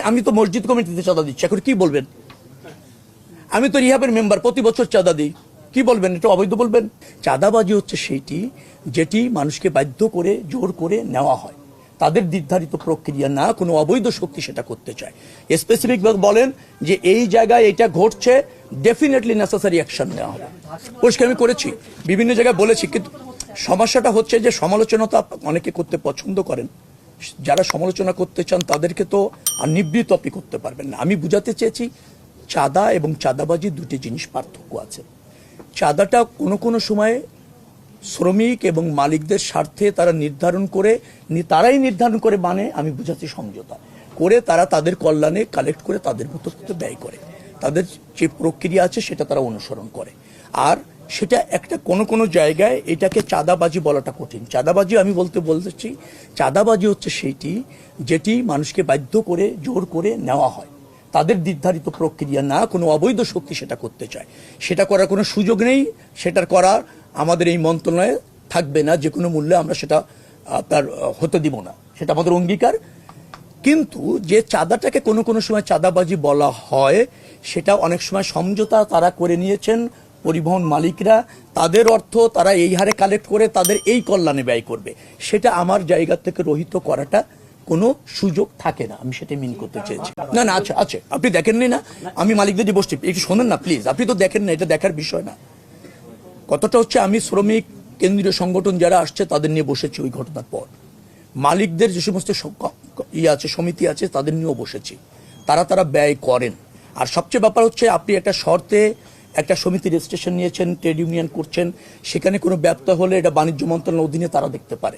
আমি তো মসজিদ কমিটিতে চাঁদা দিচ্ছি, এখন কি বলবেন? আমি তো রিহাবের মেম্বার, প্রতি বছর চাঁদা দিই, কি বলবেন? এটা অবৈধ বলবেন? চাঁদাবাজি হচ্ছে সেইটি যেটি মানুষকে বাধ্য করে জোর করে নেওয়া হয়, তাদের নির্ধারিত প্রক্রিয়া না কোনো অবৈধ শক্তি সেটা করতে চায়। স্পেসিফিক বলেন যে এই জায়গায় এটা ঘটছে, ডেফিনেটলি নেসেসারি অ্যাকশন নেওয়া হবে। পরিষ্কার আমি করেছি, বিভিন্ন জায়গায় বলেছি, কিন্তু সমস্যাটা হচ্ছে যে সমালোচনা তো অনেকে করতে পছন্দ করেন, যারা সমালোচনা করতে চান তাদেরকে তো আর নিবৃত্ত আপনি করতে পারবেন না। আমি বুঝাতে চেয়েছি চাঁদা এবং চাঁদাবাজি দুটি জিনিস পার্থক্য আছে। চাঁদাটা কোনো সময় শ্রমিক এবং মালিকদের স্বার্থে তারা তারাই নির্ধারণ করে মানে আমি বুঝাচ্ছি সমঝোতা করে তারা তাদের কল্যাণে কালেক্ট করে তাদের মতো ব্যয় করে, তাদের যে প্রক্রিয়া আছে সেটা তারা অনুসরণ করে। আর সেটা একটা কোনো জায়গায় এটাকে চাঁদাবাজি বলাটা কঠিন। চাঁদাবাজি আমি বলতেছি চাঁদাবাজি হচ্ছে সেইটি যেটি মানুষকে বাধ্য করে জোর করে নেওয়া হয়, তাদের নির্ধারিত প্রক্রিয়া না কোনো অবৈধ শক্তি সেটা করতে চায়। সেটা করার কোনো সুযোগ নেই, সেটার করার আমাদের এই মন্ত্রণালয়ে থাকবে না, যে কোনো মূল্যে আমরা সেটা তার হতে দিব না, সেটা আমাদের অঙ্গীকার। কিন্তু যে চাঁদাটাকে কোনো সময় চাঁদাবাজি বলা হয়, সেটা অনেক সময় সমঝোতা তারা করে নিয়েছেন পরিবহন মালিকরা, তাদের অর্থ তারা এই হারে কালেক্ট করে তাদের এই কল্যাণে ব্যয় করবে, সেটা আমার জায়গা থেকে রহিত করাটা কোনো সুযোগ থাকে না। আমি সেটা মিন করতে চেয়েছি। না আছে আপনি দেখেননি না, আমি মালিকদের বসছি, একটু শোনেন না প্লিজ, আপনি তো দেখেন না, এটা দেখার বিষয় না। কতটা হচ্ছে আমি শ্রমিক কেন্দ্রীয় সংগঠন যারা আসছে তাদের নিয়ে বসেছি ওই ঘটনার পর, মালিকদের যে সমস্ত আছে সমিতি আছে তাদের নিয়েও বসেছি, তারা ব্যয় করেন। আর সবচেয়ে ব্যাপার হচ্ছে আপনি একটা শর্তে একটা সমিতি রেজিস্ট্রেশন নিয়েছেন, ট্রেড ইউনিয়ন করছেন, সেখানে কোনো ব্যত্যয় হলে এটা বাণিজ্য মন্ত্রণালয়ের অধীনে তারা দেখতে পারে।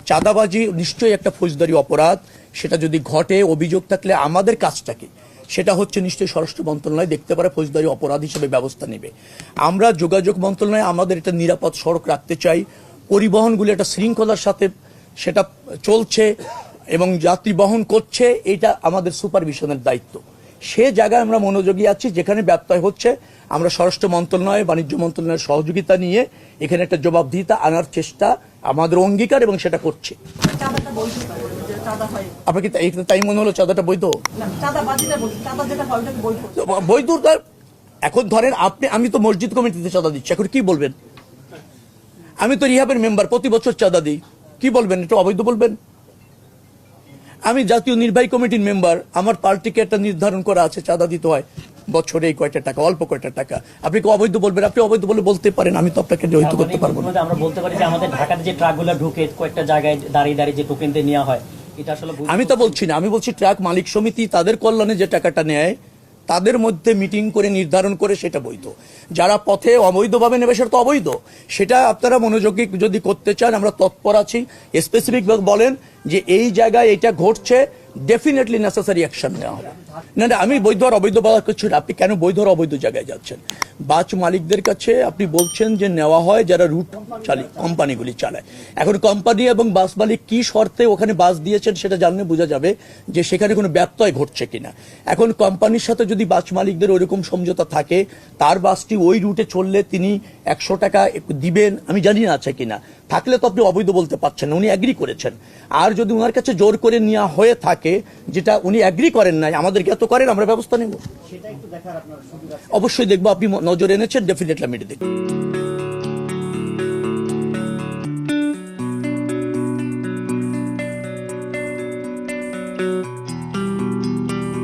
চাঁদাবাজি নিশ্চয়ই একটা ফৌজদারি অপরাধ, সেটা যদি ঘটে অভিযোগ থাকলে আমাদের কাজটাকে সেটা হচ্ছে নিশ্চয়ই স্বরাষ্ট্র মন্ত্রণালয় দেখতে পারে, ফৌজদারি অপরাধ হিসেবে ব্যবস্থা নেবে। আমরা যোগাযোগ মন্ত্রণালয়ে আমাদের একটা নিরাপদ সড়ক রাখতে চাই, পরিবহনগুলো একটা শৃঙ্খলার সাথে সেটা চলছে এবং যাত্রী বহন করছে, এটা আমাদের সুপারভিশনের দায়িত্ব। সে জায়গায় আমরা মনোযোগী আছি, যেখানে ব্যত্যয় হচ্ছে আমরা স্বরাষ্ট্র মন্ত্রণালয় বাণিজ্য মন্ত্রণালয়ের সহযোগিতা নিয়ে এখানে একটা জবাবদিহিতা আনার চেষ্টা আমাদের অঙ্গীকার এবং সেটা করছে। আপনাকে তাই মনে হলো চাঁদাটা বৈধ? বৈধ এখন ধরেন আমি তো মসজিদ কমিটিতে চাঁদা দিচ্ছি, এখন কি বলবেন? আমি তো রিহাবের মেম্বার, প্রতি বছর চাঁদা দিই, কি বলবেন? এটা অবৈধ বলবেন? আমি জাতীয় নির্বাহী কমিটির মেম্বার, আমার পার্টিকে একটা নির্ধারণ করা আছে চাঁদা দিতে হয় বছরে এই কয়টা টাকা, অল্প কয়টা টাকা, আপনি কি অবৈধ বলবেন? আপনি অবৈধ বলে বলতে পারেন, আমি তো আপনাকে জড়িত করতে পারবো না। আমরা বলতে পারি যে আমাদের ঢাকাতে যে ট্রাকগুলো ঢুকে কয়েকটা জায়গায় দাঁড়িয়ে যে টোকেন দিয়ে নেওয়া হয়, এটা আসলে আমি তো বলছি না, আমি বলছি ট্রাক মালিক সমিতি তাদের কল্যাণে যে টাকাটা নেয় তাদের মধ্যে মিটিং করে নির্ধারণ করে সেটা বৈধ। যারা পথে অবৈধভাবে নেবে সেটা তো অবৈধ, সেটা আপনারা মনোযোগী যদি করতে চান আমরা তৎপর আছি। স্পেসিফিক বলেন যে এই জায়গায় এটা ঘটছে, ডেফিনেটলি নেসেসারি অ্যাকশন নেওয়া হবে। না আমি বৈধ আর অবৈধ বলার কিছু না, আপনি কেন বৈধ আর অবৈধ জায়গায় যাচ্ছেন? বাস মালিকদের কাছে আপনি বলছেন যে নেওয়া হয় যারা রুট কোম্পানিগুলি চালায়। এখন কোম্পানি এবং বাস মালিক কি শর্তে ওখানে বাস দিয়েছেন সেটা জানলে বোঝা যাবে যে সেখানে কোনো ব্যত্যয় ঘটছে কিনা। এখন কোম্পানির সাথে যদি বাস মালিকদের ওইরকম সমঝোতা থাকে, তার বাসটি ওই রুটে চললে তিনি 100 টাকা দিবেন, আমি জানি না আছে কিনা, থাকলে তো আপনি অবৈধ বলতে পারছেন না, উনি অ্যাগ্রি করেছেন। আর যদি ওনার কাছে জোর করে নেওয়া হয়ে থাকে যেটা উনি অ্যাগ্রি করেন নাই, আমাদেরকে এত করেন, আমরা ব্যবস্থা নেব। অবশ্যই দেখবো, আপনি নজর এনেছেন, ডেফিনেটলি আমি এটা দেখব।